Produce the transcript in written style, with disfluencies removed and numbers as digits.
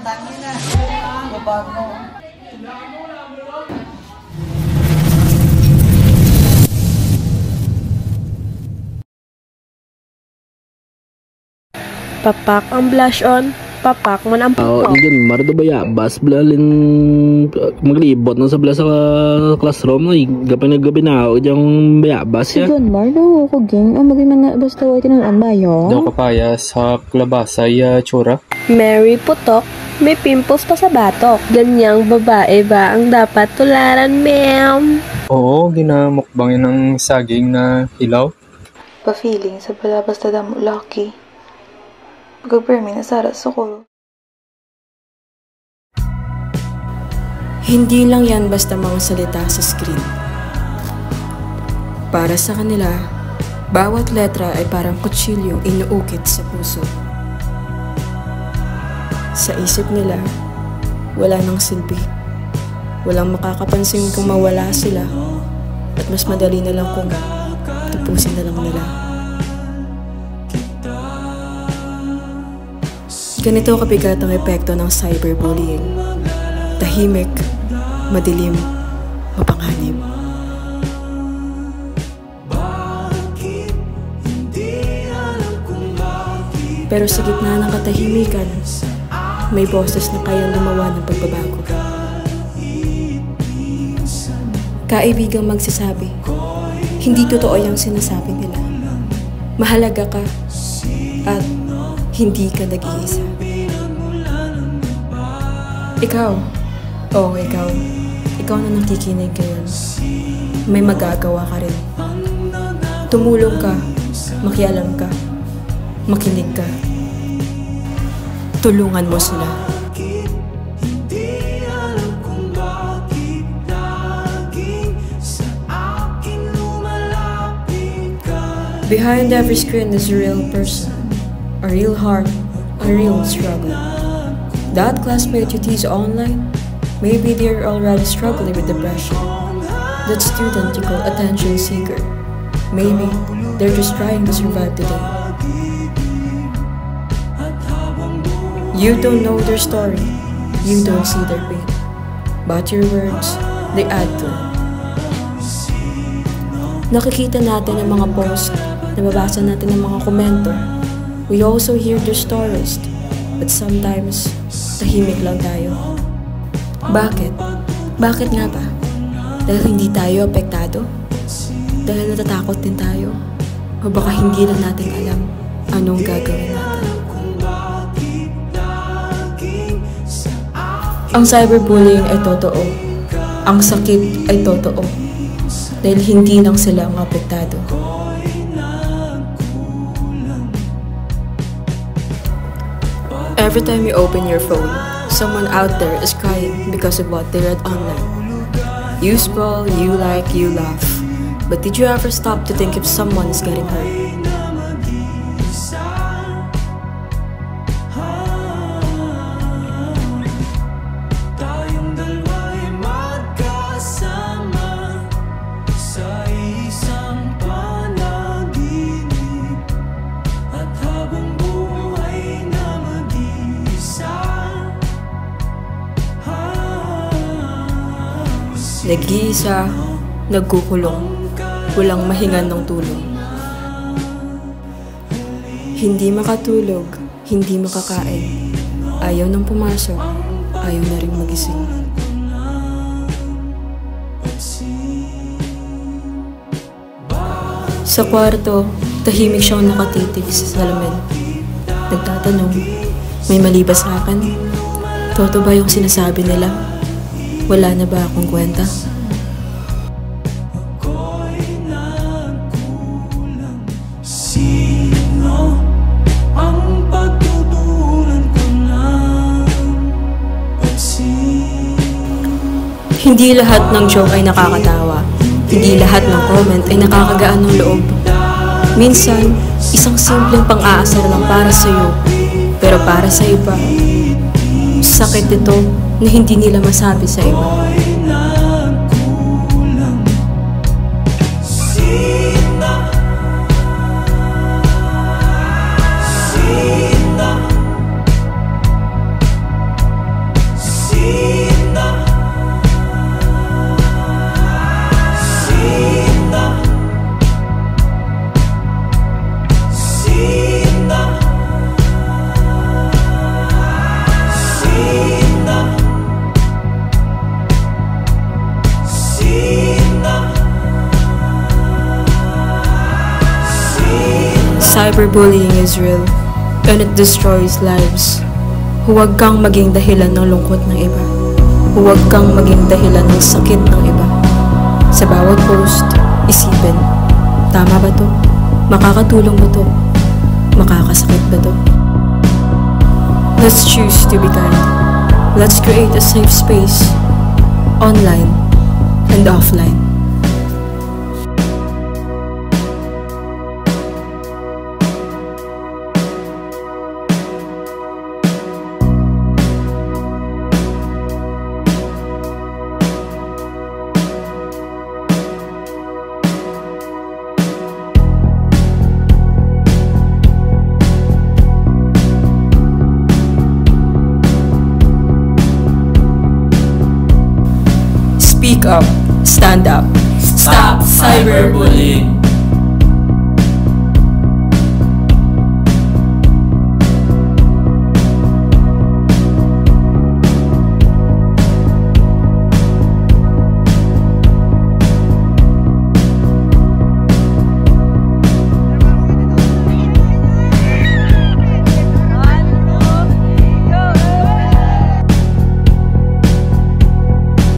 Tangina. Babag mo. Papak ang blush on, papak mo ng Oo, yun, marado ba ya? Bas blalin maglibot na sa bla sa classroom no, gabi na ako diyang bayabas ya. Si John Marlo, ko ging, maging man basta wait ng ambayo. Daw kapaya sa klabasa ya tsura. Mary Putok, may pimples pa sa batok. Ganyang babae ba ang dapat tularan, ma'am? Oo, ginamukbangin ng saging na hilaw. Pa-feeling sa bala basta damo lucky. Pagka-permi na sara ko. Hindi lang yan basta mga salita sa screen. Para sa kanila, bawat letra ay parang kutsilyong inuukit sa puso. Sa isip nila, wala nang silbi. Walang makakapansin kung mawala sila at mas madali na lang kung tapusin na lang nila. Ganito kabigat ang epekto ng cyberbullying. Tahimik, madilim, mapanganib. Pero sa gitna ng katahimikan, may boses na kayang lumawa ng pagbabago. Kaibigang magsasabi, hindi totoo yung sinasabi nila. Mahalaga ka at hindi ka nag-iisa. Ikaw na nakikinig ngayon. May magagawa ka rin. Tumulong ka, makialam ka, makinig ka. Tulungan mo sila. Behind every screen is a real person, a real heart, a real struggle. That classmate you tease online, maybe they're already struggling with depression. That student you call attention seeker, maybe they're just trying to survive the day. You don't know their story, you don't see their pain, but your words, they add to it. Nakikita natin ang mga post, nababasa natin ang mga komento. We also hear their stories, but sometimes, tahimik lang tayo. Bakit? Bakit nga ba? Dahil hindi tayo apektado? Dahil natatakot din tayo? O baka hindi na natin alam anong gagawin natin? Ang cyberbullying ay totoo. Ang sakit ay totoo. Dahil hindi lang sila ang apektado. Every time you open your phone, someone out there is crying because of what they read online. You scroll, you like, you laugh. But did you ever stop to think if someone is getting hurt? Nag-iisa, nagkukulong, walang mahingan ng tulong. Hindi makatulog, hindi makakain, ayaw nang pumasok, ayaw na rin magising. Sa kwarto, tahimik siyang nakatitig sa salamin. Nagtatanong, may mali ba sa akin? Totoo ba yung sinasabi nila? Wala na ba akong kwenta? Sino ang pagtutunan ko ng pansin? Hindi lahat ng joke ay nakakatawa. Hindi lahat ng comment ay nakakagaan ng loob. Minsan, isang simpleng pang-aasar lang para sa'yo, pero para sa iba, sakit ito na hindi nila masabi sa iba. Cyberbullying is real, and it destroys lives. Huwag kang maging dahilan ng lungkot ng iba. Huwag kang maging dahilan ng sakit ng iba. Sa bawat post, isipin, tama ba to? Makakatulong ba to? Makakasakit ba to? Let's choose to be kind. Let's create a safe space, online and offline. Speak up, stand up, stop cyberbullying.